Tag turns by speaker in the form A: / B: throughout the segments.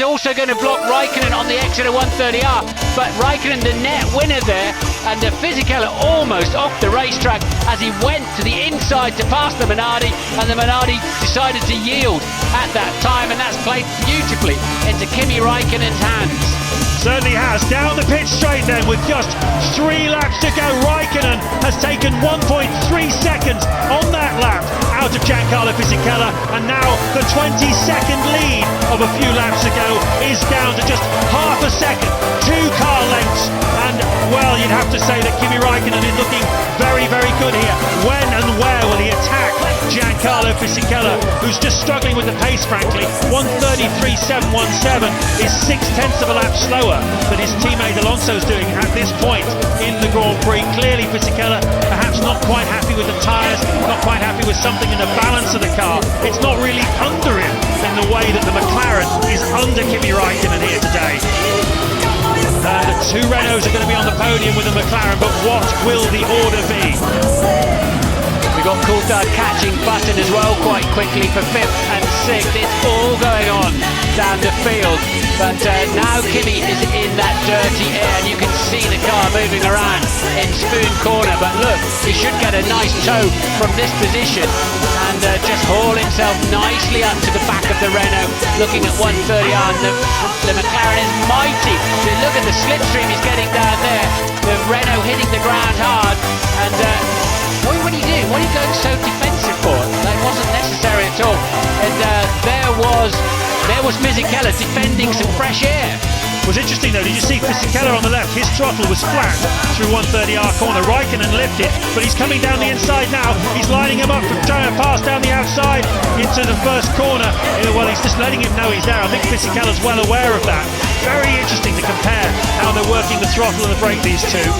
A: Also going to block Raikkonen on the exit of 130R, but Raikkonen the net winner there, and Fisichella almost off the racetrack as he went to the inside to pass the Minardi, and the Minardi decided to yield at that time, and that's played beautifully into Kimi Raikkonen's hands.
B: Certainly has. Down the pitch straight then with just 3 laps to go. Raikkonen has taken 1.3 seconds on that lap out of Giancarlo Fisichella, and now the 22nd lead of a few laps ago is down to just half a second, 2 car lengths, and well, you'd have to say that Kimi Raikkonen is looking very, very good here. When and where will he attack Giancarlo Fisichella, who's just struggling with the pace, frankly? 1:33.717 is 6/10 of a lap slower than his teammate Alonso's doing at this point in the Grand Prix. Clearly Fisichella perhaps not quite happy with the tyres, not quite happy with something in the balance of the car. It's not really under him in the way that the McLaren is under Kimi Raikkonen here today. The 2 Renaults are going to be on the podium with the McLaren, but what will the order be?
A: We've got Coulthard catching Button as well quite quickly for 5th and 6th. It's all going on down the field, but now Kimi is in that dirty air, and you can see the car moving around in Spoon Corner, but look, he should get a nice tow from this position and just haul himself nicely up to the back of the Renault, looking at 130R, and the McLaren is mighty. So look at the slipstream he's getting down there, the Renault hitting the ground hard, and what do you do? What are you going so defensive for? That wasn't necessary at all. And there was Fisichella defending some fresh air.
B: Was interesting though, did you see Fisichella on the left? His throttle was flat through 130R corner. Raikkonen lifted, but he's coming down the inside now. He's lining him up from trying to pass down the outside into the first corner. Well, he's just letting him know he's there. I think Fisichella's well aware of that. Very interesting to compare how they're working the throttle and the brake, these two.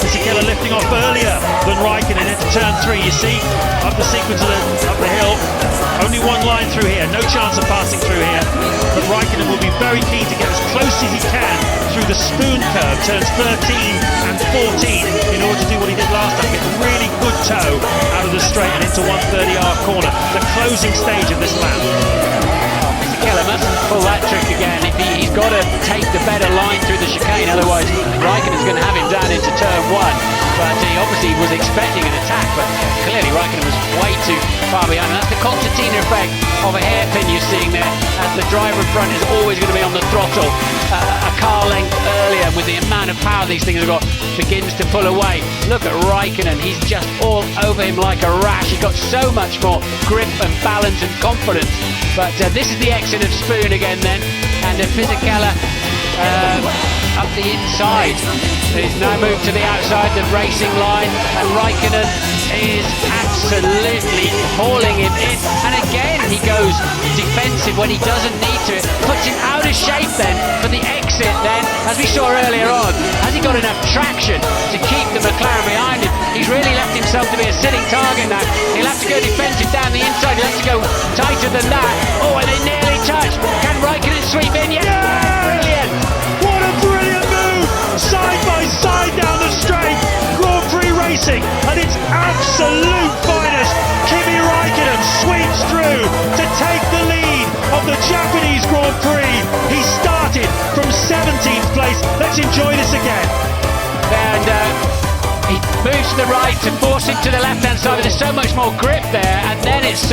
B: Fisichella lifting off earlier than Raikkonen into turn 3. You see, up the sequence of up the hill. Only 1 line through here, no chance of passing through here. But Raikkonen will be very keen to get as close as he can through the spoon curve, turns 13 and 14, in order to do what he did last time, get a really good tow out of the straight and into 130R corner, the closing stage of this lap.
A: Fisichella mustn't pull that trick again. He's got to take the better line through the chicane, otherwise Raikkonen's going to have him down into turn 1. But he obviously was expecting an attack, but clearly Raikkonen was way too far behind. And that's the concertina effect of a hairpin you're seeing there, as the driver in front is always going to be on the throttle a car length earlier. With the amount of power these things have got, begins to pull away. Look at Raikkonen, he's just all over him like a rash. He's got so much more grip and balance and confidence. But this is the exit of Spoon again then, and Fisichella up the inside. He's now moved to the outside, the racing line, and Raikkonen is absolutely hauling him in. And again, he goes defensive when he doesn't need to. Puts him out of shape then for the exit then, as we saw earlier on. Has he got enough traction to keep the McLaren behind him? He's really left himself to be a sitting target now. He'll have to go defensive down the inside. He'll have to go tighter than that. Oh, and they nearly touched. Can Raikkonen sweep in? Yeah! Brilliant!
B: What a brilliant move! Side by side down the straight, Grand Prix racing at its absolute finest. Kimi Raikkonen sweeps through to take the lead of the Japanese Grand Prix. He started from 17th place. Let's enjoy this again.
A: And he moves to the right to force it to the left-hand side, but there's so much more grip there, and then it's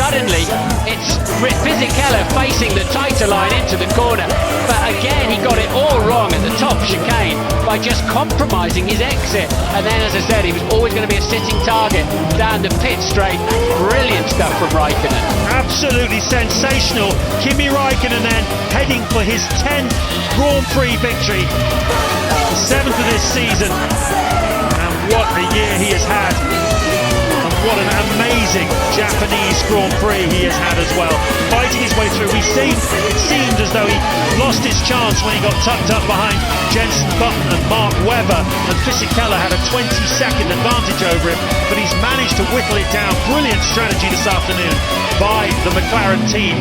A: Fisichella facing the tighter line into the corner. But again, he got it all wrong at the top chicane by just compromising his exit. And then, as I said, he was always going to be a sitting target down the pit straight. Brilliant stuff from Raikkonen.
B: Absolutely sensational. Kimi Raikkonen then heading for his 10th Grand Prix victory, the 7th of this season. What a year he has had, and what an amazing Japanese Grand Prix he has had as well. Fighting his way through, it seemed as though he lost his chance when he got tucked up behind Jenson Button and Mark Webber, and Fisichella had a 20-second advantage over him, but he's managed to whittle it down. Brilliant strategy this afternoon by the McLaren team.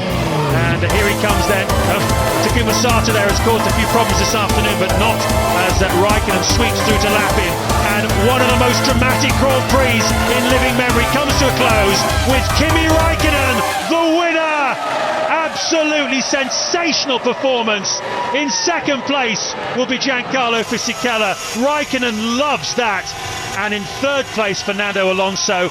B: And here he comes then. Takuma Sato there has caused a few problems this afternoon, but not as Raikkonen sweeps through to lap in. And one of the most dramatic Grand Prix in living memory comes to a close with Kimi Raikkonen, the winner! absolutely sensational performance. In second place will be Giancarlo Fisichella. Raikkonen loves that. And in third place, Fernando Alonso.